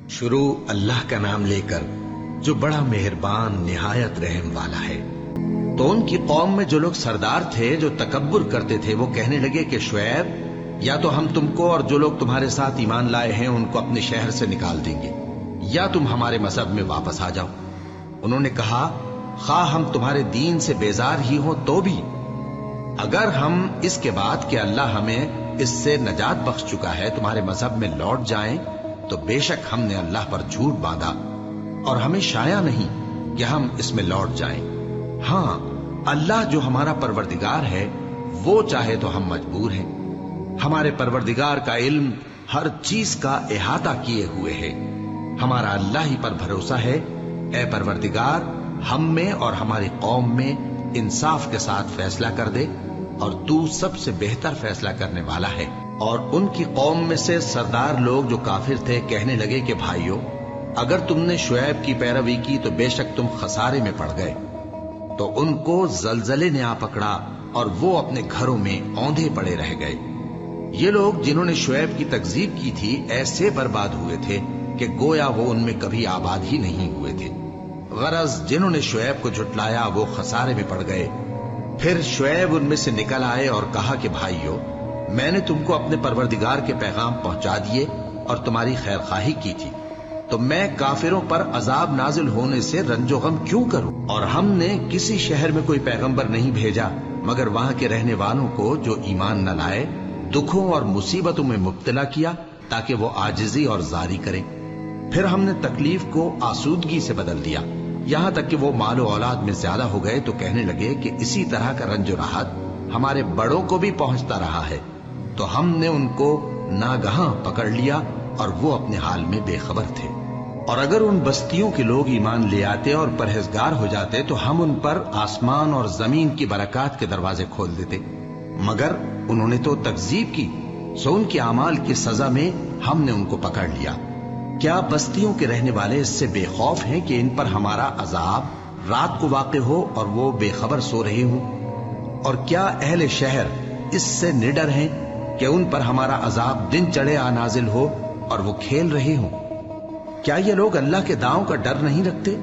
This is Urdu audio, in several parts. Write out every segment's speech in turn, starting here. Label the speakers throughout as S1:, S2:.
S1: شروع اللہ کا نام لے کر جو بڑا مہربان نہایت رحم والا ہے۔ تو ان کی قوم میں جو لوگ سردار تھے جو تکبر کرتے تھے وہ کہنے لگے کہ شعیب، یا تو ہم تم کو اور جو لوگ تمہارے ساتھ ایمان لائے ہیں ان کو اپنے شہر سے نکال دیں گے، یا تم ہمارے مذہب میں واپس آ جاؤ۔ انہوں نے کہا خواہ ہم تمہارے دین سے بیزار ہی ہوں تو بھی، اگر ہم اس کے بعد کہ اللہ ہمیں اس سے نجات بخش چکا ہے تمہارے مذہب میں لوٹ جائیں تو بے شک ہم نے اللہ پر جھوٹ باندھا اور ہمیں شایع نہیں کہ ہم اس میں لوٹ جائیں۔ ہاں اللہ جو ہمارا پروردگار ہے وہ چاہے تو ہم مجبور ہیں، ہمارے پروردگار کا علم ہر چیز کا احاطہ کیے ہوئے ہے، ہمارا اللہ ہی پر بھروسہ ہے۔ اے پروردگار ہم میں اور ہماری قوم میں انصاف کے ساتھ فیصلہ کر دے، اور تو سب سے بہتر فیصلہ کرنے والا ہے۔ اور ان کی قوم میں سے سردار لوگ جو کافر تھے کہنے لگے کہ بھائیو، اگر تم نے شعیب کی پیروی کی تو بے شک تم خسارے میں پڑ گئے۔ تو ان کو زلزلے نے آ پکڑا اور وہ اپنے گھروں میں اوندھے پڑے رہ گئے۔ یہ لوگ جنہوں نے شعیب کی تکذیب کی تھی ایسے برباد ہوئے تھے کہ گویا وہ ان میں کبھی آباد ہی نہیں ہوئے تھے۔ غرض جنہوں نے شعیب کو جھٹلایا وہ خسارے میں پڑ گئے۔ پھر شعیب ان میں سے نکل آئے اور کہا کہ بھائیو، میں نے تم کو اپنے پروردگار کے پیغام پہنچا دیے اور تمہاری خیر خواہی کی تھی، تو میں کافروں پر عذاب نازل ہونے سے رنج و غم کیوں کروں؟ اور ہم نے کسی شہر میں کوئی پیغمبر نہیں بھیجا مگر وہاں کے رہنے والوں کو جو ایمان نہ لائے دکھوں اور مصیبتوں میں مبتلا کیا تاکہ وہ عاجزی اور زاری کریں۔ پھر ہم نے تکلیف کو آسودگی سے بدل دیا، یہاں تک کہ وہ مال و اولاد میں زیادہ ہو گئے تو کہنے لگے کہ اسی طرح کا رنج و راحت ہمارے بڑوں کو بھی پہنچتا رہا ہے، تو ہم نے ان کو ناگہاں پکڑ لیا اور وہ اپنے حال میں بے خبر تھے۔ اور اگر ان بستیوں کے لوگ ایمان لے آتے اور پرہیزگار ہو جاتے تو ہم ان پر آسمان اور زمین کی برکات کے دروازے کھول دیتے، مگر انہوں نے تو تکذیب کی، سو ان کے اعمال کی سزا میں ہم نے ان کو پکڑ لیا۔ کیا بستیوں کے رہنے والے اس سے بے خوف ہیں کہ ان پر ہمارا عذاب رات کو واقع ہو اور وہ بے خبر سو رہے ہوں؟ اور کیا اہل شہر اس سے نڈر ہیں کہ ان پر ہمارا عذاب دن چڑھے آ نازل ہو اور وہ کھیل رہے ہوں؟ کیا یہ لوگ اللہ کے داؤں کا ڈر نہیں رکھتے؟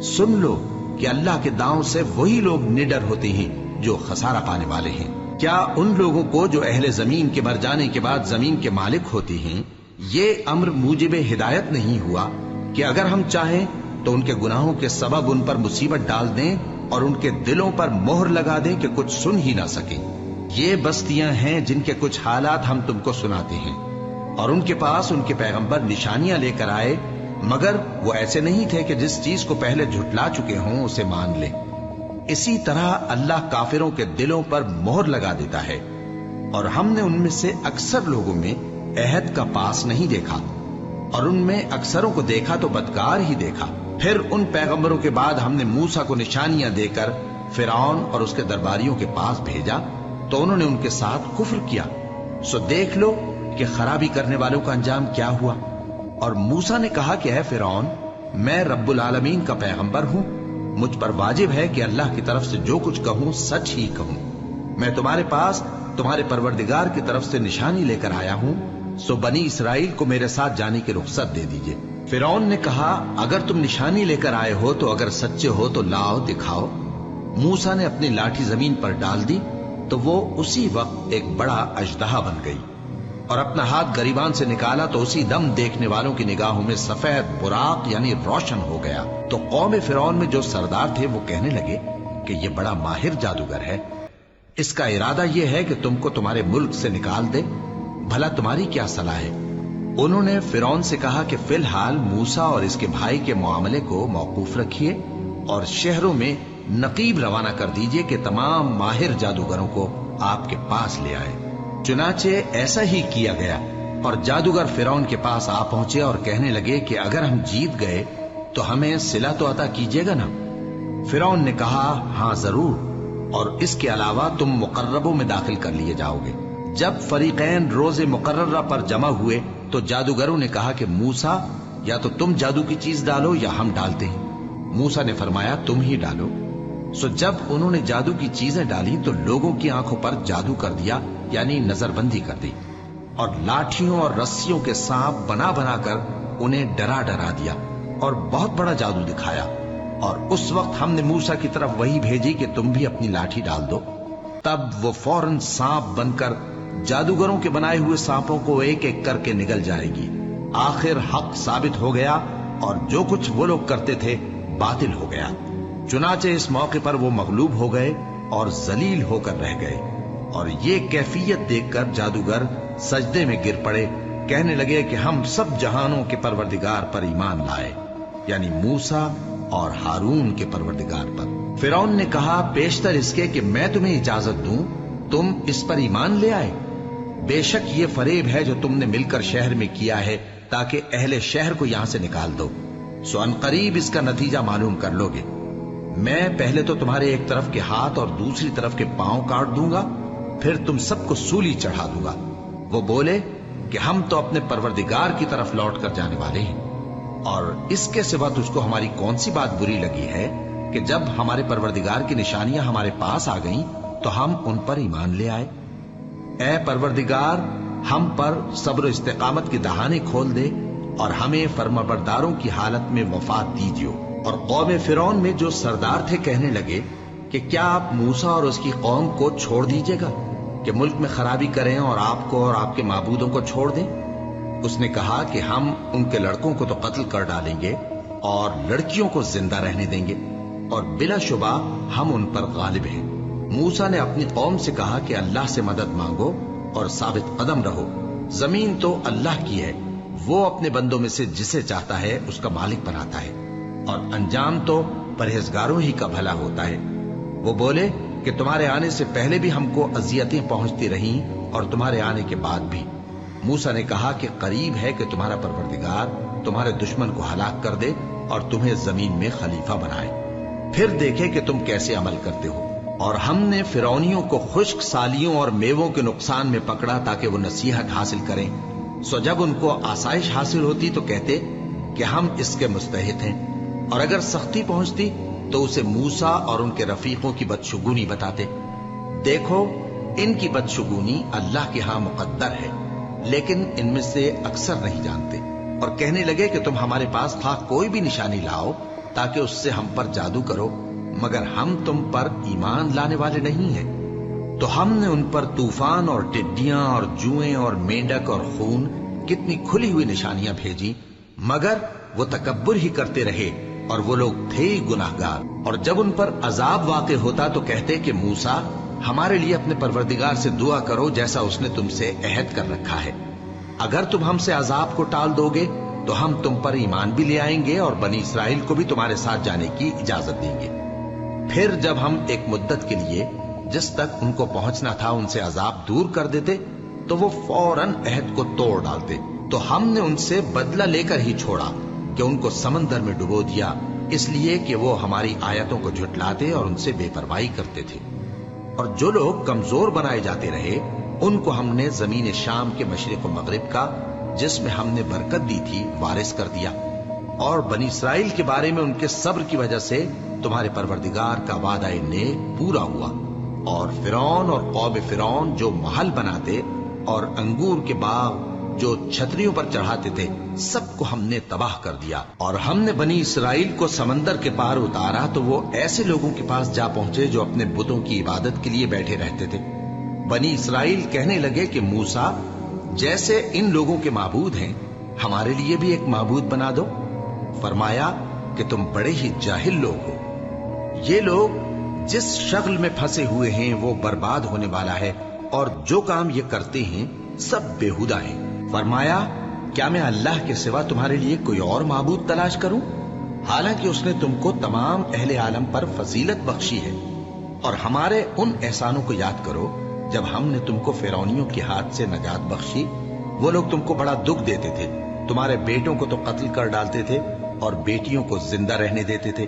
S1: سن لو کہ اللہ کے داؤں سے وہی لوگ نڈر ہوتے ہیں جو خسارہ پانے والے ہیں۔ کیا ان لوگوں کو جو اہل زمین کے مر جانے کے بعد زمین کے مالک ہوتے ہیں یہ امر موجب ہدایت نہیں ہوا کہ اگر ہم چاہیں تو ان کے گناہوں کے سبب ان پر مصیبت ڈال دیں اور ان کے دلوں پر مہر لگا دیں کہ کچھ سن ہی نہ سکیں؟ یہ بستیاں ہیں جن کے کچھ حالات ہم تم کو سناتے ہیں، اور ان کے پاس ان کے پیغمبر نشانیاں لے کر آئے، مگر وہ ایسے نہیں تھے کہ جس چیز کو پہلے جھٹلا چکے ہوں اسے مان لیں۔ اسی طرح اللہ کافروں کے دلوں پر مہر لگا دیتا ہے، اور ہم نے ان میں سے اکثر لوگوں میں عہد کا پاس نہیں دیکھا، اور ان میں اکثروں کو دیکھا تو بدکار ہی دیکھا۔ پھر ان پیغمبروں کے بعد ہم نے موسیٰ کو نشانیاں دے کر فرعون اور اس کے درباریوں کے پاس بھیجا تو انہوں نے ان کے ساتھ کفر کیا، سو دیکھ لو کہ خرابی کرنے والوں کا انجام کیا ہوا۔ اور موسیٰ نے کہا کہ اے فرعون، میں رب العالمین کا پیغمبر ہوں، مجھ پر واجب ہے کہ اللہ کی طرف سے جو کچھ کہوں سچ ہی کہوں۔ میں تمہارے پاس تمہارے پروردگار کی طرف سے نشانی لے کر آیا ہوں، سو بنی اسرائیل کو میرے ساتھ جانے کی رخصت دے دیجئے۔ فرعون نے کہا اگر تم نشانی لے کر آئے ہو تو اگر سچے ہو تو لاؤ دکھاؤ۔ موسیٰ نے اپنی لاٹھی زمین پر ڈال دی تو وہ اسی وقت ایک بڑا اژدہا بن گئی، اور اپنا ہاتھ گریبان سے نکالا تو اسی دم دیکھنے والوں کی نگاہوں میں سفید براق یعنی روشن ہو گیا۔ تو قوم فرعون میں جو سردار تھے وہ کہنے لگے کہ یہ بڑا ماہر جادوگر ہے، اس کا ارادہ یہ ہے کہ تم کو تمہارے ملک سے نکال دے، بھلا تمہاری کیا صلاح ہے؟ انہوں نے فرعون سے کہا کہ فی الحال موسیٰ اور اس کے بھائی کے معاملے کو موقوف رکھیے اور شہروں میں نقیب روانہ کر دیجئے کہ تمام ماہر جادوگروں کو آپ کے پاس لے آئے۔ چنانچہ ایسا ہی کیا گیا، اور جادوگر فرعون کے پاس آ پہنچے اور کہنے لگے کہ اگر ہم جیت گئے تو ہمیں صلہ تو عطا کیجیے گا نا؟ فرعون نے کہا ہاں ضرور، اور اس کے علاوہ تم مقربوں میں داخل کر لیے جاؤ گے۔ جب فریقین روز مقررہ پر جمع ہوئے تو جادوگروں نے کہا کہ موسیٰ یا تو تم جادو کی چیز ڈالو یا ہم ڈالتے ہیں۔ موسیٰ نے فرمایا تم ہی ڈالو۔ سو جب انہوں نے جادو کی چیزیں ڈالی تو لوگوں کی آنکھوں پر جادو کر دیا، یعنی نظر بندی کر دی، اور لاٹھیوں اور رسیوں کے سانپ بنا بنا کر انہیں ڈرا دیا اور بہت بڑا جادو دکھایا، اور اس وقت ہم نے موسیٰ کی طرف وہی بھیجی کہ تم بھی اپنی لاٹھی ڈال دو۔ تب وہ فوراً سانپ بن کر جادوگروں کے بنائے ہوئے سانپوں کو ایک ایک کر کے نگل جائے گی۔ آخر حق ثابت ہو گیا اور جو کچھ وہ لوگ کرتے تھے باطل ہو گیا۔ چنانچہ اس موقع پر وہ مغلوب ہو گئے اور ذلیل ہو کر رہ گئے، اور یہ کیفیت دیکھ کر جادوگر سجدے میں گر پڑے، کہنے لگے کہ ہم سب جہانوں کے پروردگار پر ایمان لائے، یعنی موسیٰ اور ہارون کے پروردگار پر۔ فرعون نے کہا پیشتر اس کے کہ میں تمہیں اجازت دوں تم اس پر ایمان لے آئے؟ بے شک یہ فریب ہے جو تم نے مل کر شہر میں کیا ہے تاکہ اہل شہر کو یہاں سے نکال دو، سو ان قریب اس کا نتیجہ معلوم کر لو گے۔ میں پہلے تو تمہارے ایک طرف کے ہاتھ اور دوسری طرف کے پاؤں کاٹ دوں گا، پھر تم سب کو سولی چڑھا دوں گا۔ وہ بولے کہ ہم تو اپنے پروردگار کی طرف لوٹ کر جانے والے ہیں، اور اس کے سوا تجھ کو ہماری کون سی بات بری لگی ہے کہ جب ہمارے پروردگار کی نشانیاں ہمارے پاس آ گئیں تو ہم ان پر ایمان لے آئے؟ اے پروردگار، ہم پر صبر و استقامت کی دہانے کھول دے اور ہمیں فرمانبرداروں کی حالت میں وفات دیجیو۔ اور قوم فرعون میں جو سردار تھے کہنے لگے کہ کیا آپ موسیٰ اور اس کی قوم کو چھوڑ دیجیے گا کہ ملک میں خرابی کریں اور آپ کو اور آپ کے معبودوں کو چھوڑ دیں؟ اس نے کہا کہ ہم ان کے لڑکوں کو تو قتل کر ڈالیں گے اور لڑکیوں کو زندہ رہنے دیں گے، اور بلا شبہ ہم ان پر غالب ہیں۔ موسیٰ نے اپنی قوم سے کہا کہ اللہ سے مدد مانگو اور ثابت قدم رہو، زمین تو اللہ کی ہے، وہ اپنے بندوں میں سے جسے چاہتا ہے اس کا مالک بناتا ہے، اور انجام تو پرہیزگاروں ہی کا بھلا ہوتا ہے۔ وہ بولے کہ تمہارے آنے سے پہلے بھی ہم کو اذیتیں پہنچتی رہیں اور تمہارے آنے کے بعد بھی۔ موسیٰ نے کہا کہ قریب ہے کہ تمہارا پروردگار تمہارے دشمن کو ہلاک کر دے اور تمہیں زمین میں خلیفہ بنائے، پھر دیکھے کہ تم کیسے عمل کرتے ہو۔ اور ہم نے فرعونیوں کو خشک سالیوں اور میووں کے نقصان میں پکڑا تاکہ وہ نصیحت حاصل کریں، سو جب ان کو آسائش حاصل ہوتی تو کہتے کہ ہم اس کے مستحق ہیں، اور اگر سختی پہنچتی تو اسے موسیٰ اور ان کے رفیقوں کی بدشگونی بتاتے۔ دیکھو ان کی بدشگونی اللہ کے ہاں مقدر ہے، لیکن ان میں سے اکثر نہیں جانتے۔ اور کہنے لگے کہ تم ہمارے پاس خواہ کوئی بھی نشانی لاؤ تاکہ اس سے ہم پر جادو کرو، مگر ہم تم پر ایمان لانے والے نہیں ہیں۔ تو ہم نے ان پر طوفان اور ٹڈیاں اور جوئیں اور مینڈک اور خون کتنی کھلی ہوئی نشانیاں بھیجی، مگر وہ تکبر ہی کرتے رہے اور وہ لوگ تھے ہی گناہگار۔ اور جب ان پر عذاب واقع ہوتا تو کہتے کہ موسیٰ ہمارے لیے اپنے پروردگار سے دعا کرو جیسا اس نے تم سے عہد کر رکھا ہے، اگر تم ہم سے عذاب کو ٹال دو گے تو ہم تم پر ایمان بھی لے آئیں گے اور بنی اسرائیل کو بھی تمہارے ساتھ جانے کی اجازت دیں گے۔ پھر جب ہم ایک مدت کے لیے جس تک ان کو پہنچنا تھا ان سے عذاب دور کر دیتے تو وہ فوراً عہد کو توڑ ڈالتے، تو ہم نے ان سے بدلہ لے کر ہی چھوڑا کہ ان کو سمندر میں ڈبو دیا، اس لیے کہ وہ ہماری آیتوں کو جھٹلاتے اور ان سے بے پرواہی کرتے تھے۔ اور جو لوگ کمزور بنائے جاتے رہے ان کو ہم نے زمین شام کے مشرق و مغرب کا جس میں ہم نے برکت دی تھی وارث کر دیا، اور بنی اسرائیل کے بارے میں ان کے صبر کی وجہ سے تمہارے پروردگار کا وعدہ نیک پورا ہوا۔ اور فرعون اور قوم فرعون جو محل بناتے اور انگور کے باغ جو چھتریوں پر چڑھاتے تھے سب کو ہم نے تباہ کر دیا۔ اور ہم نے بنی اسرائیل کو سمندر کے پار اتارا تو وہ ایسے لوگوں کے پاس جا پہنچے جو اپنے بتوں کی عبادت کے لیے بیٹھے رہتے تھے۔ بنی اسرائیل کہنے لگے کہ موسیٰ جیسے ان لوگوں کے معبود ہیں ہمارے لیے بھی ایک معبود بنا دو۔ فرمایا کہ تم بڑے ہی جاہل لوگ ہو، یہ لوگ جس شغل میں پھنسے ہوئے ہیں وہ برباد ہونے والا ہے، اور جو کام یہ کرتے ہیں سب بےہودہ ہیں۔ فرمایا کیا میں اللہ کے سوا تمہارے لیے کوئی اور معبود تلاش کروں، حالانکہ اس نے تم کو تمام اہل عالم پر فضیلت بخشی ہے۔ اور ہمارے ان احسانوں کو یاد کرو جب ہم نے تم کو فرعونیوں کے ہاتھ سے نجات بخشی، وہ لوگ تم کو بڑا دکھ دیتے تھے، تمہارے بیٹوں کو تو قتل کر ڈالتے تھے اور بیٹیوں کو زندہ رہنے دیتے تھے،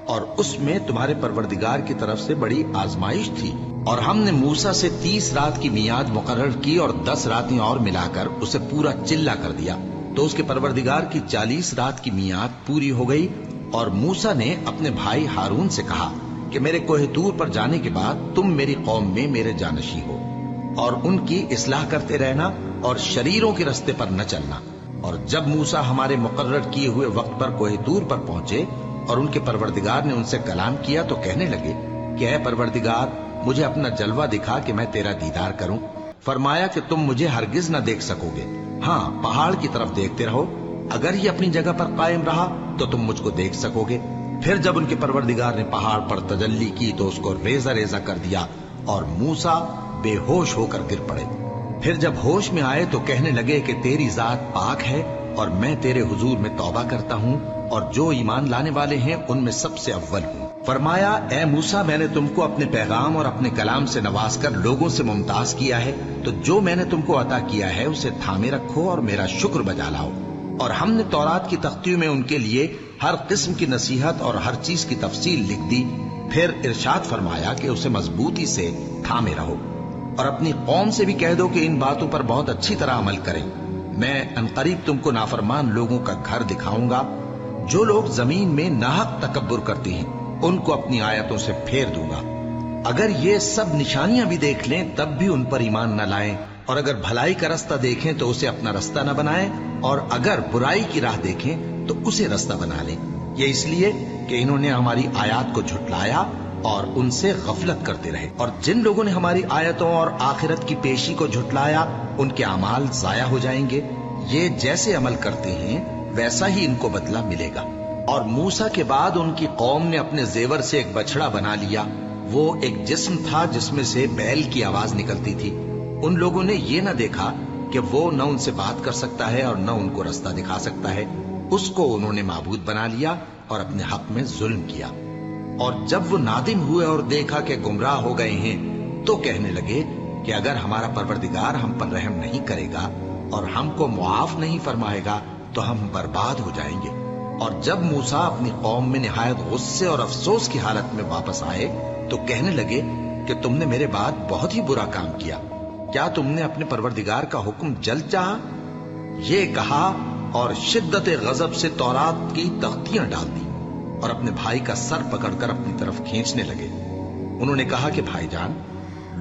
S1: اور اس میں تمہارے پروردگار کی طرف سے بڑی آزمائش تھی۔ اور ہم نے موسیٰ سے 30 رات کی میعاد مقرر کی اور 10 راتیں اور ملا کر اسے پورا چلہ کر دیا، تو اس کے پروردگار کی 40 رات کی میعاد پوری ہو گئی۔ اور موسیٰ نے اپنے بھائی ہارون سے کہا کہ میرے کوہ طور پر جانے کے بعد تم میری قوم میں میرے جانشین ہو، اور ان کی اصلاح کرتے رہنا اور شریروں کے رستے پر نہ چلنا، اور جب موسیٰ ہمارے مقرر کیے ہوئے وقت پر کوہ طور پر پہنچے اور ان کے پروردگار نے ان سے کلام کیا تو کہنے لگے کہ اے پروردگار مجھے اپنا جلوہ دکھا کہ میں تیرا دیدار کروں۔ فرمایا کہ تم مجھے ہرگز نہ دیکھ سکو گے، ہاں پہاڑ کی طرف دیکھتے رہو، اگر یہ اپنی جگہ پر قائم رہا تو تم مجھ کو دیکھ سکو گے۔ پھر جب ان کے پروردگار نے پہاڑ پر تجلی کی تو اس کو ریزہ ریزہ کر دیا اور موسیٰ بے ہوش ہو کر گر پڑے۔ پھر جب ہوش میں آئے تو کہنے لگے کہ تیری ذات پاک ہے اور میں تیرے حضور میں توبہ کرتا ہوں اور جو ایمان لانے والے ہیں ان میں سب سے اول ہوں۔ فرمایا اے موسیٰ میں نے تم کو اپنے پیغام اور اپنے کلام سے نواز کر لوگوں سے ممتاز کیا ہے، تو جو میں نے تم کو عطا کیا ہے اسے تھامے رکھو اور میرا شکر بجا لاؤ۔ اور ہم نے تورات کی تختیوں میں ان کے لیے ہر قسم کی نصیحت اور ہر چیز کی تفصیل لکھ دی۔ پھر ارشاد فرمایا کہ اسے مضبوطی سے تھامے رہو اور اپنی قوم سے بھی کہہ دو کہ ان باتوں پر بہت اچھی طرح عمل کریں۔ میں عنقریب تم کو نافرمان لوگوں کا گھر دکھاؤں گا، جو لوگ زمین میں ناحق تکبر کرتے ہیں ان کو اپنی آیتوں سے پھیر دوں گا۔ اگر یہ سب نشانیاں بھی دیکھ لیں تب بھی ان پر ایمان نہ لائیں، اور اگر بھلائی کا رستہ دیکھیں تو اسے اپنا رستہ نہ بنائیں، اور اگر برائی کی راہ دیکھیں تو اسے رستہ بنا لیں۔ یہ اس لیے کہ انہوں نے ہماری آیات کو جھٹلایا اور ان سے غفلت کرتے رہے، اور جن لوگوں نے ہماری آیتوں اور آخرت کی پیشی کو جھٹلایا ان کے اعمال ضائع ہو جائیں گے۔ یہ جیسے عمل کرتے ہیں ویسا ہی ان کو بدلہ ملے گا۔ اور موسیٰ کے بعد ان کی قوم نے اپنے زیور سے ایک بچڑا بنا لیا، وہ ایک جسم تھا جس میں سے بیل کی آواز نکلتی تھی۔ ان لوگوں نے یہ نہ دیکھا کہ وہ نہ ان سے بات کر سکتا ہے اور نہ ان کو رستہ دکھا سکتا ہے، اس کو انہوں نے معبود بنا لیا اور اپنے حق میں ظلم کیا۔ اور جب وہ نادم ہوئے اور دیکھا کہ گمراہ ہو گئے ہیں تو کہنے لگے کہ اگر ہمارا پروردگار ہم پر رحم نہیں کرے گا اور ہم کو معاف نہیں فرمائے گا تو ہم برباد ہو جائیں گے۔ اور جب موسیٰ اپنی قوم میں نہایت غصے اور افسوس کی حالت میں واپس آئے تو کہنے لگے کہ تم نے میرے بعد بہت ہی برا کام کیا، کیا تم نے اپنے پروردگار کا حکم جلد چاہا؟ یہ کہا اور شدت غضب سے تورات کی تختیاں ڈال دی اور اپنے بھائی کا سر پکڑ کر اپنی طرف کھینچنے لگے۔ انہوں نے کہا کہ بھائی جان،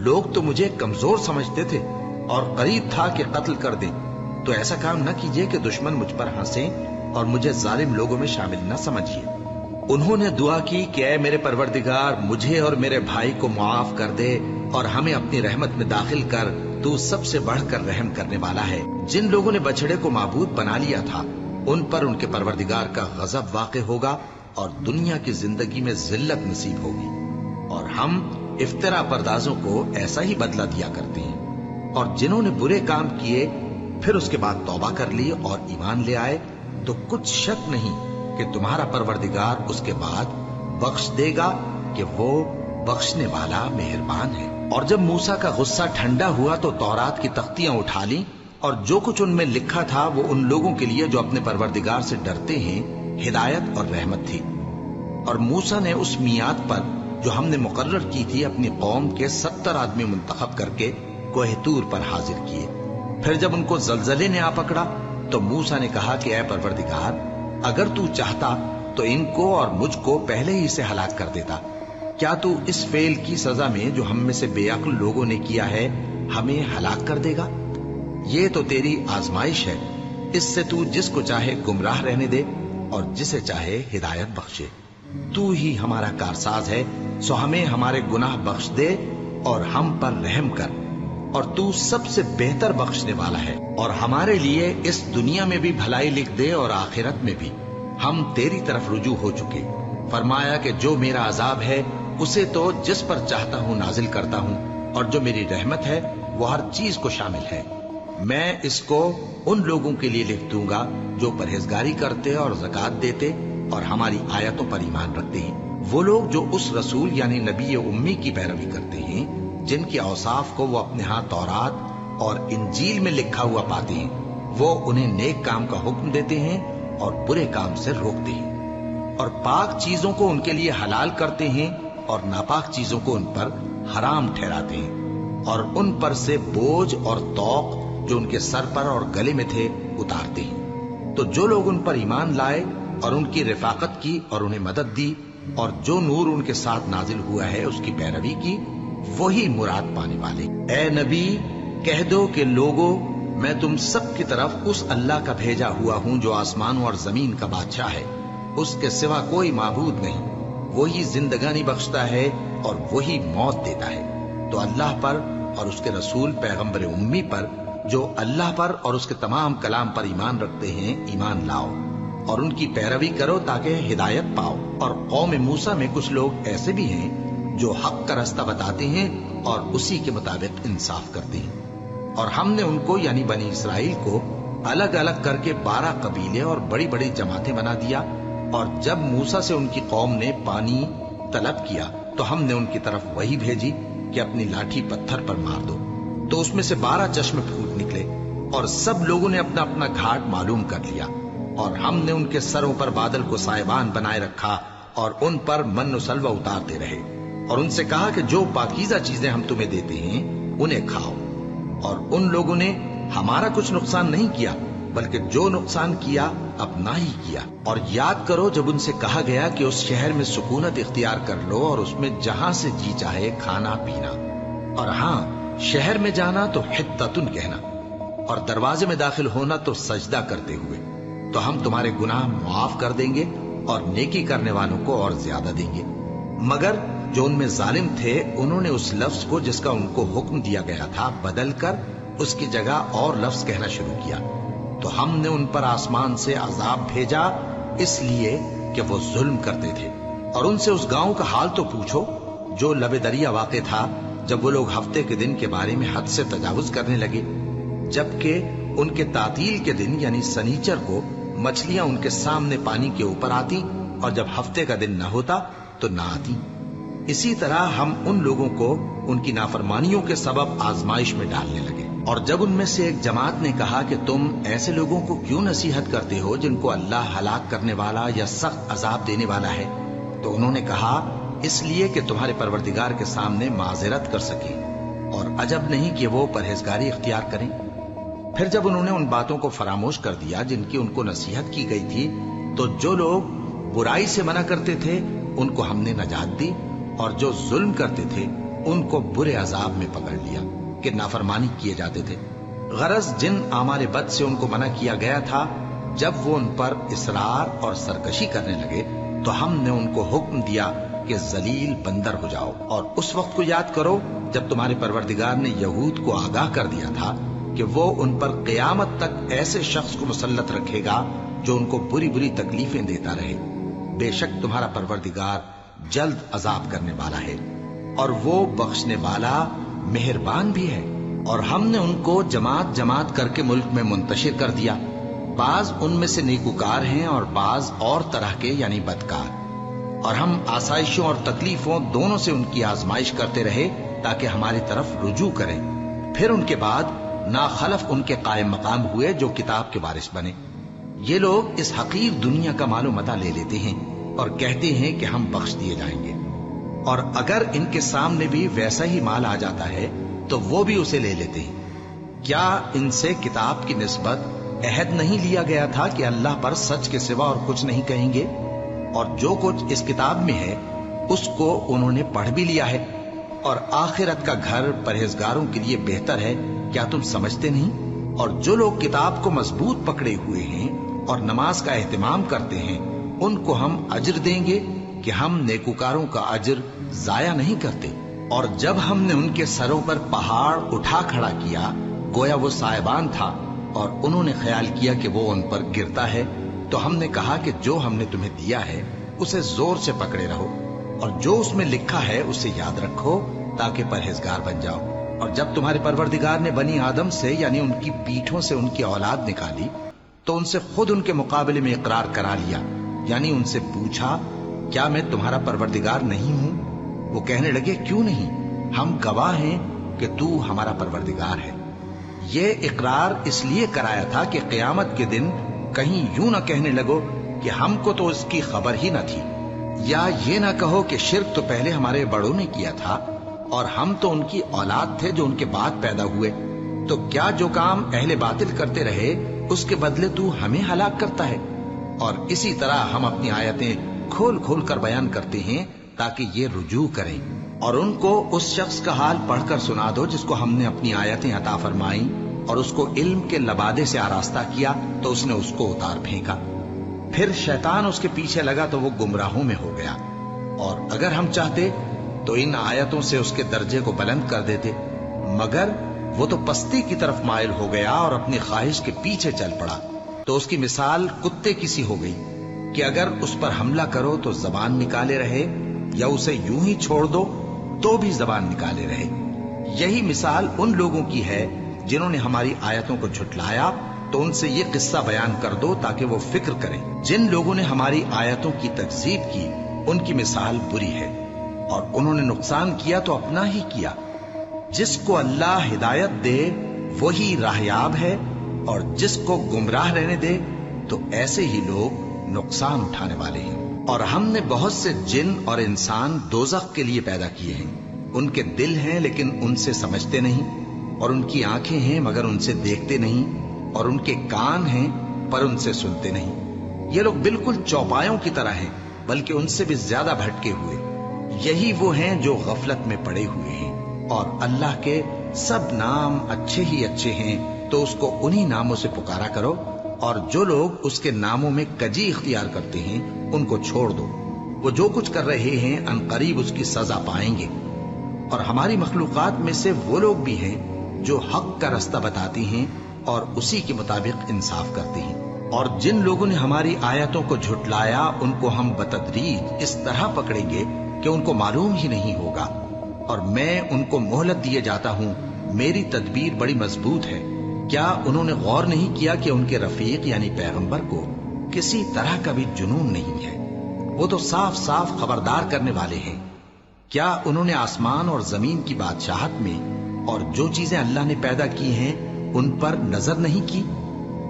S1: لوگ تو مجھے کمزور سمجھتے تھے اور قریب تھا کہ قتل کر دیں، تو ایسا کام نہ کیجیے کہ دشمن مجھ پر ہنسیں اور مجھے ظالم لوگوں میں شامل نہ سمجھیے۔ انہوں نے دعا کی کہ اے میرے پروردگار مجھے اور میرے بھائی کو معاف کر دے اور ہمیں اپنی رحمت میں داخل کر، تو سب سے بڑھ کر رحم کرنے والا ہے۔ جن لوگوں نے بچڑے کو معبود بنا لیا تھا ان پر ان کے پروردگار کا غضب واقع ہوگا اور دنیا کی زندگی میں ذلت نصیب ہوگی، اور ہم افترا پردازوں کو ایسا ہی بدلہ دیا کرتے ہیں۔ اور جنہوں نے برے کام کیے پھر اس کے بعد توبہ کر لی اور ایمان لے آئے تو کچھ شک نہیں کہ تمہارا پروردگار اس کے بعد بخش دے گا کہ وہ بخشنے والا مہربان ہے۔ اور جب موسیٰ کا غصہ ٹھنڈا ہوا تو تورات کی تختیاں اٹھا لیں، اور جو کچھ ان میں لکھا تھا وہ ان لوگوں کے لیے جو اپنے پروردگار سے ڈرتے ہیں ہدایت اور رحمت تھی۔ اور موسیٰ نے اس میعاد پر جو ہم نے مقرر کی تھی اپنی قوم کے 70 آدمی منتخب کر کے کوہ طور پر حاضر کیے۔ پھر جب ان کو زلزلے نے آ پکڑا تو موسیٰ نے کہا کہ اے پروردگار اگر تو چاہتا تو ان کو اور مجھ کو پہلے ہی سے ہلاک کر دیتا، کیا تو اس فعل کی سزا میں جو ہم میں سے بے عقل لوگوں نے کیا ہے ہمیں ہلاک کر دے گا؟ یہ تو تیری آزمائش ہے، اس سے تو جس کو چاہے گمراہ رہنے دے اور جسے چاہے ہدایت بخشے۔ تو ہی ہمارا کارساز ہے، سو ہمیں ہمارے گناہ بخش دے اور ہم پر رحم کر، اور تو سب سے بہتر بخشنے والا ہے، اور ہمارے لیے اس دنیا میں بھی بھلائی لکھ دے اور آخرت میں بھی، ہم تیری طرف رجوع ہو چکے۔ فرمایا کہ جو میرا عذاب ہے اسے تو جس پر چاہتا ہوں نازل کرتا ہوں، اور جو میری رحمت ہے وہ ہر چیز کو شامل ہے۔ میں اس کو ان لوگوں کے لیے لکھ دوں گا جو پرہیزگاری کرتے اور زکوٰۃ دیتے اور ہماری آیتوں پر ایمان رکھتے ہیں، وہ لوگ جو اس رسول یعنی نبی امی کی پیروی کرتے ہیں جن کے اوصاف کو وہ اپنے ہاں تورات اور انجیل میں لکھا ہوا پاتے ہیں، وہ انہیں نیک کام کا حکم دیتے ہیں اور برے کام سے روکتے ہیں، اور پاک چیزوں کو ان کے لیے حلال کرتے ہیں اور ناپاک چیزوں کو ان پر حرام ٹھہراتے ہیں، اور ان پر سے بوجھ اور طوق جو ان کے سر پر اور گلے میں تھے اتارتے ہیں۔ تو جو لوگ ان پر ایمان لائے اور ان کی رفاقت کی اور انہیں مدد دی اور جو نور ان کے ساتھ نازل ہوا ہے اس کی پیروی کی، وہی مراد پانے والے۔ اے نبی کہہ دو کہ لوگوں میں تم سب کی طرف اس اللہ کا بھیجا ہوا ہوں جو آسمانوں اور زمین کا بادشاہ ہے، اس کے سوا کوئی معبود نہیں، وہی زندگانی بخشتا ہے اور وہی موت دیتا ہے۔ تو اللہ پر اور اس کے رسول پیغمبر امی پر جو اللہ پر اور اس کے تمام کلام پر ایمان رکھتے ہیں ایمان لاؤ اور ان کی پیروی کرو تاکہ ہدایت پاؤ۔ اور قوم موسیٰ میں کچھ لوگ ایسے بھی ہیں جو حق کا راستہ بتاتے ہیں اور اسی کے مطابق انصاف کرتے ہیں۔ اور ہم نے ان کو یعنی بنی اسرائیل کو الگ الگ کر کے 12 قبیلے اور بڑی بڑی جماعتیں بنا دیا، اور جب موسیٰ سے ان کی قوم نے پانی طلب کیا تو ہم نے ان کی طرف وہی بھیجی کہ اپنی لاٹھی پتھر پر مار دو، تو اس میں سے 12 چشمے پھوٹ نکلے، اور سب لوگوں نے اپنا اپنا گھاٹ معلوم کر لیا۔ اور ہم نے ان کے سروں پر بادل کو سائبان بنائے رکھا اور ان پر من و سلوہ اتارتے رہے، اور ان سے کہا کہ جو پاکیزہ چیزیں ہم تمہیں دیتے ہیں انہیں کھاؤ۔ اور ان لوگوں نے ہمارا کچھ نقصان نہیں کیا، بلکہ جو نقصان کیا اپنا ہی کیا۔ اور یاد کرو جب ان سے کہا گیا کہ اس شہر میں سکونت اختیار کر لو اور اس میں جہاں سے جی چاہے کھانا پینا، اور ہاں شہر میں جانا تو حتتن کہنا، اور دروازے میں داخل ہونا تو سجدہ کرتے ہوئے، تو ہم تمہارے گناہ معاف کر دیں گے اور نیکی کرنے والوں کو اور زیادہ دیں گے۔ مگر جو ان میں ظالم تھے انہوں نے اس لفظ کو جس کا ان کو حکم دیا گیا تھا بدل کر اس کی جگہ اور لفظ کہنا شروع کیا، تو ہم نے ان پر آسمان سے عذاب بھیجا اس لیے کہ وہ ظلم کرتے تھے۔ اور ان سے اس گاؤں کا حال تو پوچھو جو لب دریا واقع تھا، جب وہ لوگ ہفتے کے دن کے بارے میں حد سے تجاوز کرنے لگے، جبکہ ان کے تعطیل کے دن یعنی سنیچر کو مچھلیاں ان کے سامنے پانی کے اوپر آتی، اور جب ہفتے کا دن نہ ہوتا تو نہ آتی۔ اسی طرح ہم ان لوگوں کو ان کی نافرمانیوں کے سبب آزمائش میں ڈالنے لگے۔ اور جب ان میں سے ایک جماعت نے کہا کہ تم ایسے لوگوں کو کیوں نصیحت کرتے ہو جن کو اللہ ہلاک کرنے والا یا سخت عذاب دینے والا ہے، تو انہوں نے کہا اس لیے کہ تمہارے پروردگار کے سامنے معذرت کر سکیں، اور عجب نہیں کہ وہ پرہیزگاری اختیار کریں۔ پھر جب انہوں نے ان باتوں کو فراموش کر دیا جن کی ان کو نصیحت کی گئی تھی، تو جو لوگ برائی سے منع کرتے تھے ان کو ہم نے نجات دی، اور جو ظلم کرتے تھے ان کو برے عذاب میں پکڑ لیا کہ نافرمانی کیے جاتے تھے۔ غرض جن اعمال بد سے ان کو منع کیا گیا تھا، جب وہ ان پر اصرار اور سرکشی کرنے لگے تو ہم نے ان کو حکم دیا کہ ذلیل بندر ہو جاؤ۔ اور اس وقت کو یاد کرو جب تمہارے پروردگار نے یہود کو آگاہ کر دیا تھا کہ وہ ان پر قیامت تک ایسے شخص کو مسلط رکھے گا جو ان کو بری بری تکلیفیں دیتا رہے۔ بے شک تمہارا پروردگار جلد عذاب کرنے والا ہے، اور وہ بخشنے والا مہربان بھی ہے۔ اور ہم نے ان کو جماعت جماعت کر کے ملک میں منتشر کر دیا، بعض ان میں سے نیکوکار ہیں اور بعض اور طرح کے یعنی بدکار۔ اور ہم آسائشوں اور تکلیفوں دونوں سے ان کی آزمائش کرتے رہے تاکہ ہماری طرف رجوع کریں۔ پھر ان کے بعد ناخلف ان کے قائم مقام ہوئے جو کتاب کے وارث بنے۔ یہ لوگ اس حقیر دنیا کا مال و متاع لے لیتے ہیں اور کہتے ہیں کہ ہم بخش دیے جائیں گے، اور اگر ان کے سامنے بھی ویسا ہی مال آ جاتا ہے تو وہ بھی اسے لے لیتے ہیں۔ کیا ان سے کتاب کی نسبت عہد نہیں لیا گیا تھا کہ اللہ پر سچ کے سوا اور کچھ نہیں کہیں گے؟ اور جو کچھ اس کتاب میں ہے اس کو انہوں نے پڑھ بھی لیا ہے، اور آخرت کا گھر پرہیزگاروں کے لیے بہتر ہے، کیا تم سمجھتے نہیں؟ اور جو لوگ کتاب کو مضبوط پکڑے ہوئے ہیں اور نماز کا اہتمام کرتے ہیں ان کو ہم اجر دیں گے کہ ہم نیکوکاروں کا اجر ضائع نہیں کرتے۔ اور جب ہم نے ان کے سروں پر پہاڑ اٹھا کھڑا کیا گویا وہ سائبان تھا، اور انہوں نے خیال کیا کہ وہ ان پر گرتا ہے، تو ہم نے کہا کہ جو ہم نے تمہیں دیا ہے اسے زور سے پکڑے رہو، اور جو اس میں لکھا ہے اسے یاد رکھو تاکہ پرہیزگار بن جاؤ۔ اور جب تمہارے پروردگار نے بنی آدم سے یعنی ان کی پیٹھوں سے ان کی اولاد نکالی تو ان سے خود ان کے مقابلے میں اقرار کرا لیا، یعنی ان سے پوچھا کیا میں تمہارا پروردگار نہیں ہوں؟ وہ کہنے لگے کیوں نہیں، ہم گواہ ہیں کہ تو ہمارا پروردگار ہے۔ یہ اقرار اس لیے کرایا تھا کہ قیامت کے دن کہیں یوں نہ کہنے لگو کہ ہم کو تو اس کی خبر ہی نہ تھی، یا یہ نہ کہو کہ شرک تو پہلے ہمارے بڑوں نے کیا تھا اور ہم تو ان کی اولاد تھے جو ان کے بعد پیدا ہوئے، تو کیا جو کام اہل باطل کرتے رہے اس کے بدلے تو ہمیں ہلاک کرتا ہے؟ اور اسی طرح ہم اپنی آیتیں کھول کھول کر بیان کرتے ہیں تاکہ یہ رجوع کریں۔ اور ان کو اس شخص کا حال پڑھ کر سنا دو جس کو ہم نے اپنی آیتیں عطا فرمائیں اور اس کو علم کے لبادے سے آراستہ کیا تو اس نے اس کو اتار پھینکا۔ پھر شیطان اس کے پیچھے لگا تو وہ گمراہوں میں ہو گیا، اور اگر ہم چاہتے تو ان آیتوں سے اس کے درجے کو بلند کر دیتے، مگر وہ تو پستی کی طرف مائل ہو گیا اور اپنی خواہش کے پیچھے چل پڑا، تو اس کی مثال کتے کی سی ہو گئی کہ اگر اس پر حملہ کرو تو زبان نکالے رہے، یا اسے یوں ہی چھوڑ دو تو بھی زبان نکالے رہے۔ یہی مثال ان لوگوں کی ہے جنہوں نے ہماری آیتوں کو جھٹلایا، تو ان سے یہ قصہ بیان کر دو تاکہ وہ فکر کریں۔ جن لوگوں نے ہماری آیتوں کی تکذیب کی ان کی مثال بری ہے، اور انہوں نے نقصان کیا تو اپنا ہی کیا۔ جس کو اللہ ہدایت دے وہی راہیاب ہے، اور جس کو گمراہ رہنے دے تو ایسے ہی لوگ نقصان اٹھانے والے ہیں۔ اور ہم نے بہت سے جن اور انسان دوزخ کے لیے پیدا کیے ہیں، ان کے دل ہیں لیکن ان سے سمجھتے نہیں، اور ان کی آنکھیں ہیں مگر ان سے دیکھتے نہیں، اور ان کے کان ہیں پر ان سے سنتے نہیں۔ یہ لوگ بالکل چوپایوں کی طرح ہیں، بلکہ ان سے بھی زیادہ بھٹکے ہوئے۔ یہی وہ ہیں جو غفلت میں پڑے ہوئے ہیں۔ اور اللہ کے سب نام اچھے ہی اچھے ہیں، تو اس کو انہی ناموں سے پکارا کرو، اور جو لوگ اس کے ناموں میں کجی اختیار کرتے ہیں ان کو چھوڑ دو۔ وہ جو کچھ کر رہے ہیں عنقریب اس کی سزا پائیں گے۔ اور ہماری مخلوقات میں سے وہ لوگ بھی ہیں جو حق کا رستہ بتاتی ہیں اور اسی کے مطابق انصاف کرتی ہیں۔ اور جن لوگوں نے ہماری آیتوں کو جھٹلایا ان کو ہم بتدریج اس طرح پکڑیں گے کہ ان کو معلوم ہی نہیں ہوگا، اور میں ان کو مہلت دیے جاتا ہوں، میری تدبیر بڑی مضبوط ہے۔ کیا انہوں نے غور نہیں کیا کہ ان کے رفیق یعنی پیغمبر کو کسی طرح کا بھی جنون نہیں ہے؟ وہ تو صاف صاف خبردار کرنے والے ہیں۔ کیا انہوں نے آسمان اور زمین کی بادشاہت میں اور جو چیزیں اللہ نے پیدا کی ہیں ان پر نظر نہیں کی،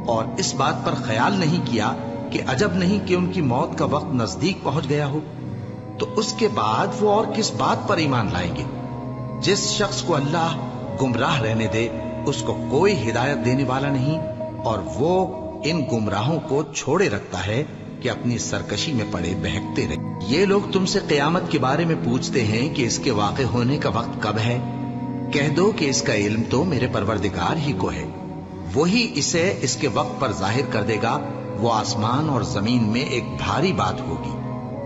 S1: اور اس بات پر خیال نہیں کیا کہ عجب نہیں کہ ان کی موت کا وقت نزدیک پہنچ گیا ہو؟ تو اس کے بعد وہ اور کس بات پر ایمان لائیں گے؟ جس شخص کو اللہ گمراہ رہنے دے اس کو کوئی ہدایت دینے والا نہیں، اور وہ ان گمراہوں کو چھوڑے رکھتا ہے کہ اپنی سرکشی میں پڑے بہکتے رہے۔ یہ لوگ تم سے قیامت کے بارے میں پوچھتے ہیں کہ اس کے واقع ہونے کا وقت کب ہے؟ کہہ دو کہ اس کا علم تو میرے پروردگار ہی کو ہے، وہی اسے اس کے وقت پر ظاہر کر دے گا۔ وہ آسمان اور زمین میں ایک بھاری بات ہوگی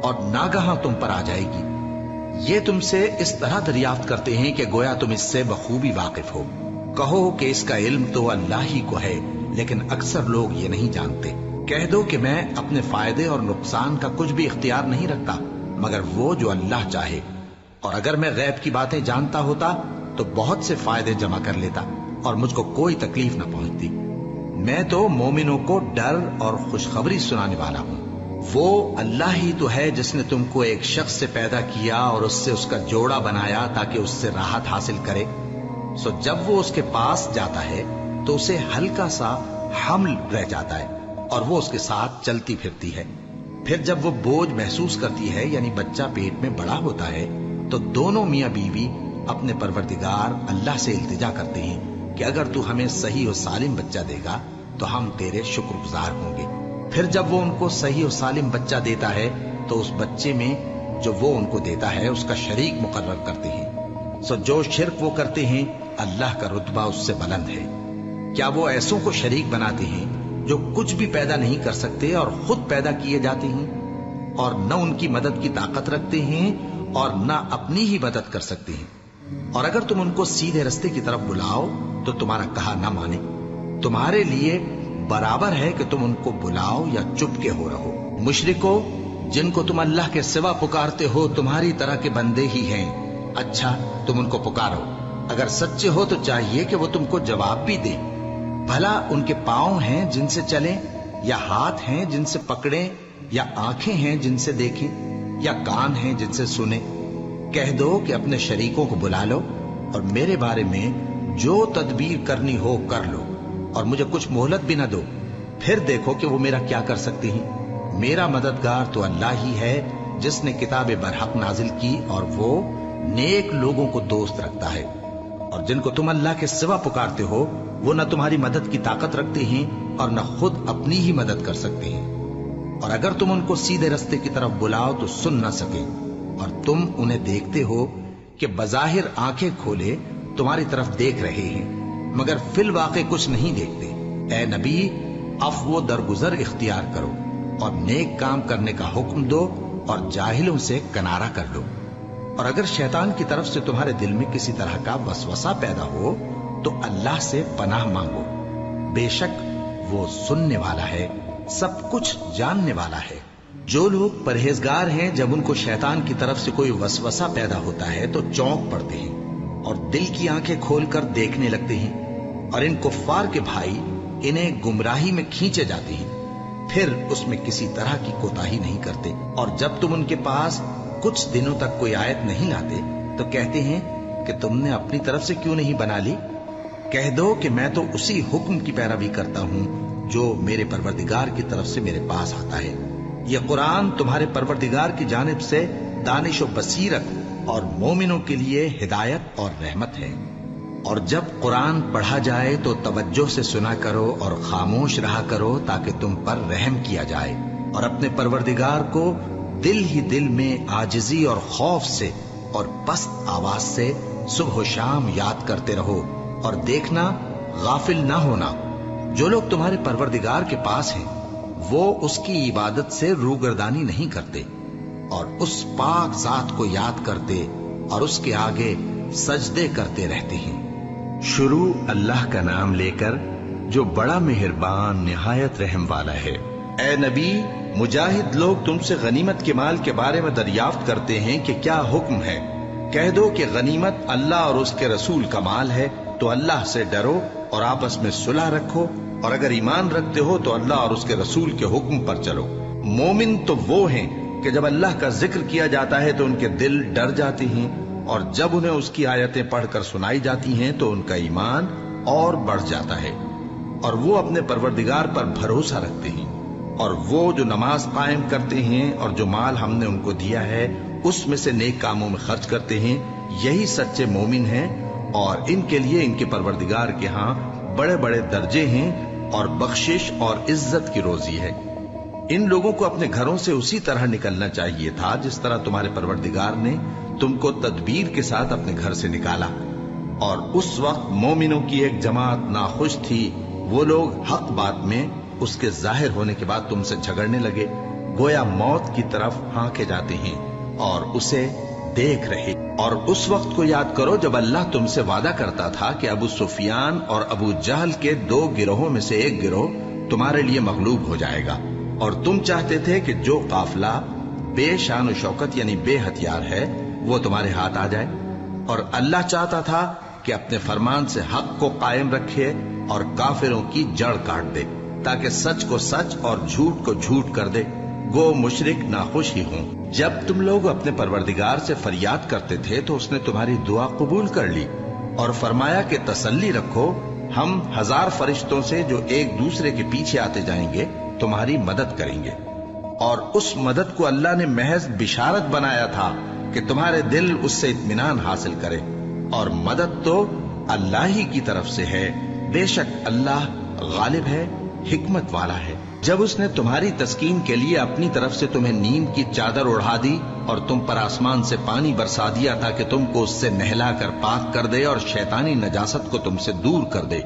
S1: اور ناگہاں تم پر آ جائے گی۔ یہ تم سے اس طرح دریافت کرتے ہیں کہ گویا تم اس سے بخوبی واقف ہو۔ کہو کہ اس کا علم تو اللہ ہی کو ہے، لیکن اکثر لوگ یہ نہیں جانتے۔ کہہ دو کہ میں اپنے فائدے اور نقصان کا کچھ بھی اختیار نہیں رکھتا مگر وہ جو اللہ چاہے، اور اگر میں غیب کی باتیں جانتا ہوتا تو بہت سے فائدے جمع کر لیتا اور مجھ کو کوئی تکلیف نہ پہنچتی۔ میں تو مومنوں کو ڈر اور خوشخبری سنانے والا ہوں۔ وہ اللہ ہی تو ہے جس نے تم کو ایک شخص سے پیدا کیا اور اس سے اس کا جوڑا بنایا تاکہ اس سے راحت حاصل کرے۔ سو جب وہ اس کے پاس جاتا ہے تو اسے ہلکا سا حمل رہ جاتا ہے اور وہ اس کے ساتھ چلتی پھرتی ہے۔ پھر جب وہ بوجھ محسوس کرتی ہے یعنی بچہ پیٹ میں بڑا ہوتا ہے تو دونوں میاں بیوی اپنے پروردگار اللہ سے التجا کرتے ہیں کہ اگر تو ہمیں صحیح و سالم بچہ دے گا تو ہم تیرے شکر گزار ہوں گے۔ پھر جب وہ ان کو صحیح و سالم بچہ دیتا ہے تو اس بچے میں جو وہ ان کو دیتا ہے اس کا شریک مقرر کرتے ہیں۔ سو جو شرک وہ کرتے ہیں اللہ کا رتبہ اس سے بلند ہے۔ کیا وہ ایسوں کو شریک بناتے ہیں جو کچھ بھی پیدا نہیں کر سکتے اور خود پیدا کیے جاتے ہیں، اور نہ ان کی مدد کی طاقت رکھتے ہیں اور نہ اپنی ہی مدد کر سکتے ہیں؟ اور اگر تم ان کو سیدھے رستے کی طرف بلاؤ تو تمہارا کہا نہ مانے۔ تمہارے لیے برابر ہے کہ تم ان کو بلاؤ یا چپ کے ہو رہو۔ مشرکو، جن کو تم اللہ کے سوا پکارتے ہو تمہاری طرح کے بندے ہی ہیں۔ اچھا تم ان کو پکارو، اگر سچے ہو تو چاہیے کہ وہ تم کو جواب بھی دیں۔ بھلا ان کے پاؤں ہیں جن سے چلیں، یا ہاتھ ہیں جن سے پکڑیں، یا آنکھیں ہیں جن سے دیکھیں، یا کان ہیں جن سے سنیں؟ کہہ دو کہ اپنے شریکوں کو بلا لو اور میرے بارے میں جو تدبیر کرنی ہو کر لو، اور مجھے کچھ مہلت بھی نہ دو، پھر دیکھو کہ وہ میرا کیا کر سکتے ہیں۔ میرا مددگار تو اللہ ہی ہے جس نے کتاب برحق نازل کی، اور وہ نیک لوگوں کو دوست رکھتا ہے۔ اور جن کو تم اللہ کے سوا پکارتے ہو وہ نہ تمہاری مدد کی طاقت رکھتے ہیں اور نہ خود اپنی ہی مدد کر سکتے ہیں۔ اور اگر تم ان کو سیدھے رستے کی طرف بلاؤ تو سن نہ سکیں، اور تم انہیں دیکھتے ہو کہ بظاہر آنکھیں کھولے تمہاری طرف دیکھ رہے ہیں، مگر فی الواقع کچھ نہیں دیکھتے۔ اے نبی، عفو و درگزر اختیار کرو اور نیک کام کرنے کا حکم دو اور جاہلوں سے کنارہ کر لو۔ اور اگر شیطان کی طرف سے تمہارے دل میں کسی طرح کا وسوسہ پیدا ہو تو اللہ سے پناہ مانگو، بے شک وہ سننے والا ہے، سب کچھ جاننے والا ہے۔ جو لوگ پرہیزگار ہیں جب ان کو شیطان کی طرف سے کوئی وسوسہ پیدا ہوتا ہے تو چونک پڑتے ہیں اور دل کی آنکھیں کھول کر دیکھنے لگتے ہیں، اور ان کفار کے بھائی انہیں گمراہی میں کھینچے جاتے ہیں، پھر اس میں کسی طرح کی کوتاہی نہیں کرتے۔ اور جب تم ان کے پاس کچھ دنوں تک کوئی آیت نہیں لاتے تو کہتے ہیں کہ تم نے اپنی طرف سے کیوں نہیں بنا لی؟ کہہ دو کہ میں تو اسی حکم کی پیروی کرتا ہوں جو میرے پروردگار کی طرف سے میرے پاس آتا ہے۔ یہ قرآن تمہارے پروردگار کی جانب سے دانش و بصیرت اور مومنوں کے لیے ہدایت اور رحمت ہے۔ اور جب قرآن پڑھا جائے تو توجہ سے سنا کرو اور خاموش رہا کرو تاکہ تم پر رحم کیا جائے، اور اپنے پروردگار کو دل ہی دل میں عاجزی اور خوف سے اور پست آواز سے صبح و شام یاد کرتے رہو، اور دیکھنا غافل نہ ہونا، جو لوگ تمہارے پروردگار کے پاس ہیں وہ اس کی عبادت سے روگردانی نہیں کرتے اور اس پاک ذات کو یاد کرتے اور اس کے آگے سجدے کرتے رہتے ہیں۔ شروع اللہ کا نام لے کر جو بڑا مہربان نہایت رحم والا ہے۔ اے نبی، مجاہد لوگ تم سے غنیمت کے مال کے بارے میں دریافت کرتے ہیں کہ کیا حکم ہے۔ کہہ دو کہ غنیمت اللہ اور اس کے رسول کا مال ہے، تو اللہ سے ڈرو اور آپس میں صلح رکھو، اور اگر ایمان رکھتے ہو تو اللہ اور اس کے رسول کے حکم پر چلو۔ مومن تو وہ ہیں کہ جب اللہ کا ذکر کیا جاتا ہے تو ان کے دل ڈر جاتے ہیں، اور جب انہیں اس کی آیتیں پڑھ کر سنائی جاتی ہیں تو ان کا ایمان اور بڑھ جاتا ہے، اور وہ اپنے پروردگار پر بھروسہ رکھتے ہیں، اور وہ جو نماز قائم کرتے ہیں اور جو مال ہم نے ان کو دیا ہے اس میں سے نیک کاموں میں خرچ کرتے ہیں، یہی سچے مومن ہیں، اور ان کے لیے ان کے پروردگار کے ہاں بڑے بڑے درجے ہیں اور بخشش اور عزت کی روزی ہے۔ ان لوگوں کو اپنے گھروں سے اسی طرح نکلنا چاہیے تھا جس طرح تمہارے پروردگار نے تم کو تدبیر کے ساتھ اپنے گھر سے نکالا، اور اس وقت مومنوں کی ایک جماعت ناخوش تھی، وہ لوگ حق بات میں اس کے ظاہر ہونے کے بعد تم سے جھگڑنے لگے، گویا موت کی طرف ہانکے جاتے ہیں اور اسے دیکھ رہے۔ اور اس وقت کو یاد کرو جب اللہ تم سے وعدہ کرتا تھا کہ ابو سفیان اور ابو جہل کے 2 گروہوں میں سے ایک گروہ تمہارے لیے مغلوب ہو جائے گا، اور تم چاہتے تھے کہ جو قافلہ بے شان و شوکت یعنی بے ہتھیار ہے وہ تمہارے ہاتھ آ جائے، اور اللہ چاہتا تھا کہ اپنے فرمان سے حق کو قائم رکھے اور کافروں کی جڑ کاٹ دے، تاکہ سچ کو سچ اور جھوٹ کو جھوٹ کر دے، گو مشرک ناخوش ہی ہوں۔ جب تم لوگ اپنے پروردگار سے فریاد کرتے تھے تو اس نے تمہاری دعا قبول کر لی اور فرمایا کہ تسلی رکھو، ہم 1000 فرشتوں سے جو ایک دوسرے کے پیچھے آتے جائیں گے تمہاری مدد کریں گے۔ اور اس مدد کو اللہ نے محض بشارت بنایا تھا کہ تمہارے دل اس سے اطمینان حاصل کرے، اور مدد تو اللہ ہی کی طرف سے ہے، بے شک اللہ غالب ہے، حکمت والا ہے۔ جب اس نے تمہاری تسکین کے لیے اپنی طرف سے تمہیں نیند کی چادر اڑھا دی اور تم پر آسمان سے پانی برسا دیا تاکہ تم کو اس سے نہلا کر پاک کر دے اور شیطانی نجاست کو تم سے دور کر دے،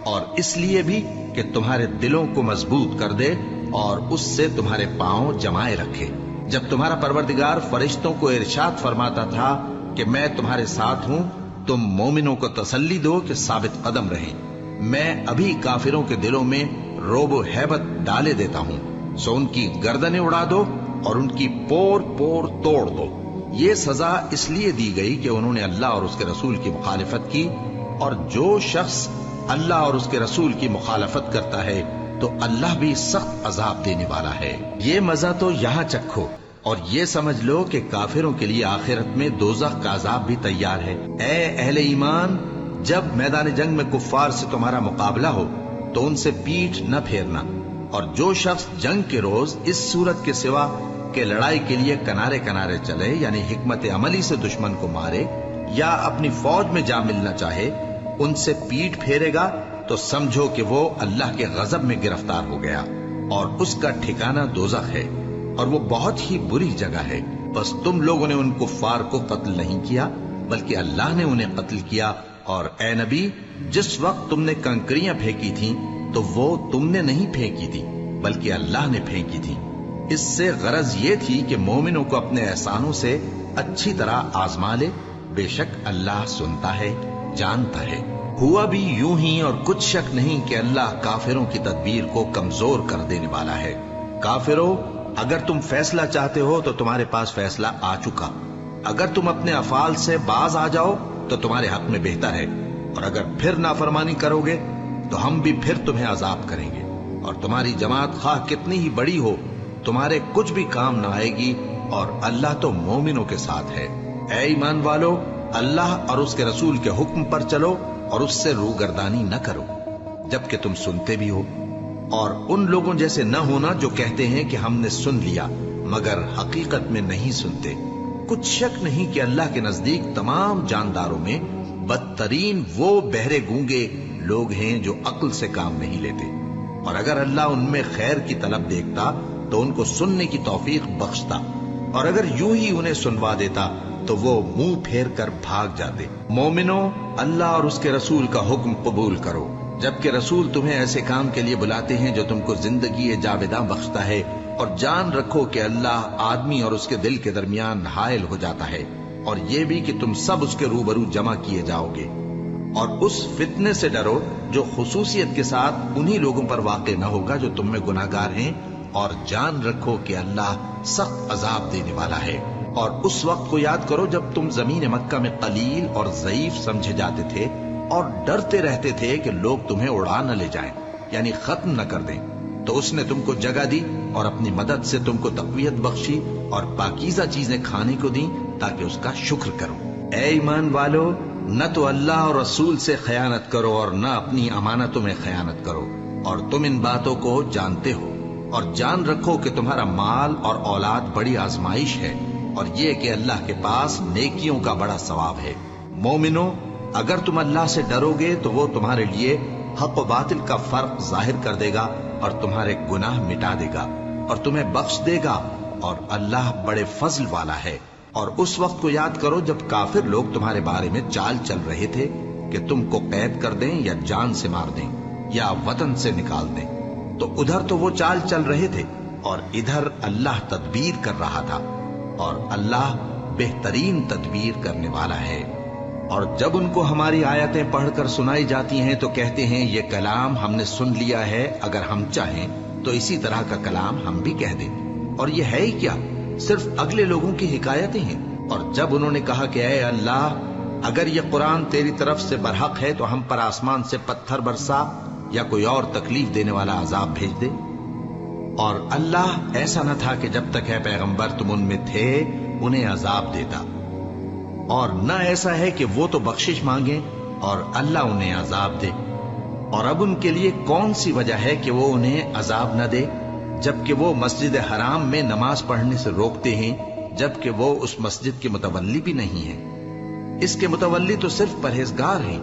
S1: اور اس لیے بھی کہ تمہارے دلوں کو مضبوط کر دے اور اس سے تمہارے پاؤں جمائے رکھے، جب تمہارا پروردگار فرشتوں کو ارشاد فرماتا تھا کہ میں تمہارے ساتھ ہوں، تم مومنوں کو تسلی دو کہ ثابت قدم رہیں، میں ابھی کافروں کے دلوں میں روب و ہیبت ڈالے دیتا ہوں، سو ان کی گردنیں اڑا دو اور ان کی پور پور توڑ دو۔ یہ سزا اس لیے دی گئی کہ انہوں نے اللہ اور اس کے رسول کی مخالفت کی، اور جو شخص اللہ اور اس کے رسول کی مخالفت کرتا ہے تو اللہ بھی سخت عذاب دینے والا ہے۔ یہ مزہ تو یہاں چکھو اور یہ سمجھ لو کہ کافروں کے لیے آخرت میں دوزخ کا عذاب بھی تیار ہے۔ اے اہل ایمان، جب میدان جنگ میں کفار سے تمہارا مقابلہ ہو تو ان سے پیٹھ نہ پھیرنا، اور جو شخص جنگ کے روز اس صورت کے سوا کہ لڑائی کے لیے کنارے کنارے چلے یعنی حکمت عملی سے دشمن کو مارے یا اپنی فوج میں جا ملنا چاہے، ان سے پیٹھ پھیرے گا تو سمجھو کہ وہ اللہ کے غضب میں گرفتار ہو گیا، اور اس کا ٹھکانہ دوزخ ہے، اور وہ بہت ہی بری جگہ ہے۔ بس تم لوگوں نے ان کفار کو قتل نہیں کیا بلکہ اللہ نے انہیں قتل کیا، اور اے نبی، جس وقت تم نے کنکریاں پھینکی تھیں تو وہ تم نے نہیں پھینکی تھی بلکہ اللہ نے پھینکی تھی۔ اس سے غرض یہ تھی کہ مومنوں کو اپنے احسانوں سے اچھی طرح آزما لے، بے شک اللہ سنتا ہے، جانتا ہے۔ ہوا بھی یوں ہی، اور کچھ شک نہیں کہ اللہ کافروں کی تدبیر کو کمزور کر دینے والا ہے۔ کافروں، اگر تم فیصلہ چاہتے ہو تو تمہارے پاس فیصلہ آ چکا۔ اگر تم اپنے افعال سے باز آ جاؤ تو تمہارے حق میں بہتر ہے، اور اگر پھر نافرمانی کرو گے تو ہم بھی پھر تمہیں عذاب کریں گے، اور تمہاری جماعت خواہ کتنی ہی بڑی ہو تمہارے کچھ بھی کام نہ آئے گی، اور اللہ تو مومنوں کے ساتھ ہے۔ اے ایمان والو، اللہ اور اس کے رسول کے حکم پر چلو اور اس سے روگردانی نہ کرو جبکہ تم سنتے بھی ہو، اور ان لوگوں جیسے نہ ہونا جو کہتے ہیں کہ ہم نے سن لیا مگر حقیقت میں نہیں سنتے۔ کچھ شک نہیں کہ اللہ کے نزدیک تمام جانداروں میں بدترین وہ بہرے گونگے لوگ ہیں جو عقل سے کام نہیں لیتے، اور اگر اللہ ان میں خیر کی طلب دیکھتا تو ان کو سننے کی توفیق بخشتا، اور اگر یوں ہی انہیں سنوا دیتا تو وہ منہ پھیر کر بھاگ جاتے۔ مومنوں، اللہ اور اس کے رسول کا حکم قبول کرو، جبکہ رسول تمہیں ایسے کام کے لیے بلاتے ہیں جو تم کو زندگی جاوداں بخشتا ہے، اور جان رکھو کہ اللہ آدمی اور اس کے دل کے درمیان حائل ہو جاتا ہے، اور یہ بھی کہ تم سب اس کے روبرو جمع کیے جاؤ گے۔ اور اس فتنے سے ڈرو جو خصوصیت کے ساتھ انہی لوگوں پر واقع نہ ہوگا جو تم میں گناہگار ہیں، اور جان رکھو کہ اللہ سخت عذاب دینے والا ہے۔ اور اس وقت کو یاد کرو جب تم زمین مکہ میں قلیل اور ضعیف سمجھے جاتے تھے اور ڈرتے رہتے تھے کہ لوگ تمہیں اڑا نہ لے جائیں، یعنی ختم نہ کر دیں، تو اس نے تم کو جگہ دی اور اپنی مدد سے تم کو تقویت بخشی اور پاکیزہ چیزیں کھانے کو دیں تاکہ اس کا شکر کرو۔ اے ایمان والو، نہ تو اللہ اور رسول سے خیانت کرو اور نہ اپنی امانتوں میں خیانت کرو، اور تم ان باتوں کو جانتے ہو، اور جان رکھو کہ تمہارا مال اور اولاد بڑی آزمائش ہے، اور یہ کہ اللہ کے پاس نیکیوں کا بڑا ثواب ہے۔ مومنو، اگر تم اللہ سے ڈرو گے تو وہ تمہارے لیے حق و باطل کا فرق ظاہر کر دے گا اور تمہارے گناہ مٹا دے گا اور تمہیں بخش دے گا، اور اللہ بڑے فضل والا ہے۔ اور اس وقت کو یاد کرو جب کافر لوگ تمہارے بارے میں چال چل رہے تھے کہ تم کو قید کر دیں یا جان سے مار دیں یا وطن سے نکال دیں، تو ادھر تو وہ چال چل رہے تھے اور ادھر اللہ تدبیر کر رہا تھا، اور اللہ بہترین تدبیر کرنے والا ہے۔ اور جب ان کو ہماری آیتیں پڑھ کر سنائی جاتی ہیں تو کہتے ہیں یہ کلام ہم نے سن لیا ہے، اگر ہم چاہیں تو اسی طرح کا کلام ہم بھی کہہ دیں، اور یہ ہے ہی کیا، صرف اگلے لوگوں کی حکایتیں ہیں۔ اور جب انہوں نے کہا کہ اے اللہ، اگر یہ قرآن تیری طرف سے برحق ہے تو ہم پر آسمان سے پتھر برسا یا کوئی اور تکلیف دینے والا عذاب بھیج دے۔ اور اللہ ایسا نہ تھا کہ جب تک ہے پیغمبر تم ان میں تھے انہیں عذاب دیتا، اور نہ ایسا ہے کہ وہ تو بخشش مانگیں اور اللہ انہیں عذاب دے۔ اور اب ان کے لیے کون سی وجہ ہے کہ وہ انہیں عذاب نہ دے، جبکہ وہ مسجد حرام میں نماز پڑھنے سے روکتے ہیں، جبکہ وہ اس مسجد کے متولی بھی نہیں ہیں۔ اس کے متولی تو صرف پرہیزگار ہیں،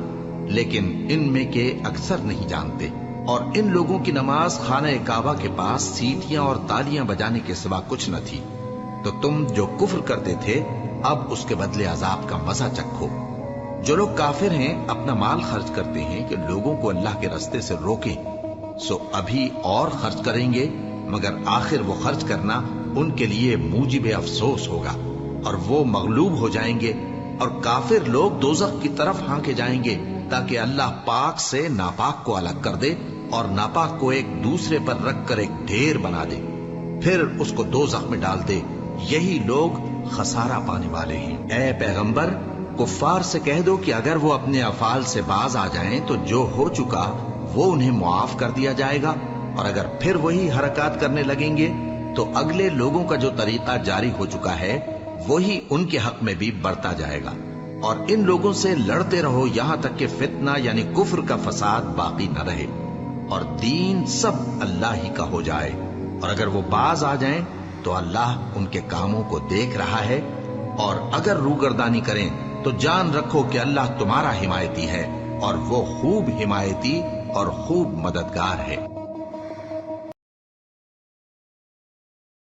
S1: لیکن ان میں کے اکثر نہیں جانتے۔ اور ان لوگوں کی نماز خانہ کعبہ کے پاس سیٹیاں اور تالیاں بجانے کے سوا کچھ نہ تھی، تو تم جو کفر کرتے تھے اب اس کے بدلے عذاب کا مزہ چکھو۔ جو لوگ کافر ہیں اپنا مال خرچ کرتے ہیں کہ لوگوں کو اللہ کے راستے سے روکیں، سو ابھی اور خرچ کریں گے، مگر آخر وہ خرچ کرنا ان کے لیے موجب افسوس ہوگا، اور وہ مغلوب ہو جائیں گے، اور کافر لوگ دوزخ کی طرف ہانکے جائیں گے تاکہ اللہ پاک سے ناپاک کو الگ کر دے اور ناپاک کو ایک دوسرے پر رکھ کر ایک ڈھیر بنا دے، پھر اس کو دوزخ میں ڈال دے۔ یہی لوگ خسارہ پانے والے ہیں۔ اے پیغمبر، کفار سے کہہ دو کہ اگر وہ اپنے افعال سے باز آ جائیں تو جو ہو چکا وہ انہیں معاف کر دیا جائے گا، اور اگر پھر وہی حرکات کرنے لگیں گے تو اگلے لوگوں کا جو طریقہ جاری ہو چکا ہے وہی ان کے حق میں بھی برتا جائے گا۔ اور ان لوگوں سے لڑتے رہو یہاں تک کہ فتنہ یعنی کفر کا فساد باقی نہ رہے اور دین سب اللہ ہی کا ہو جائے۔ اور اگر وہ باز آ جائیں تو اللہ ان کے کاموں کو دیکھ رہا ہے، اور اگر روگردانی کریں تو جان رکھو کہ اللہ تمہارا حمایتی ہے، اور وہ خوب حمایتی اور خوب مددگار ہے۔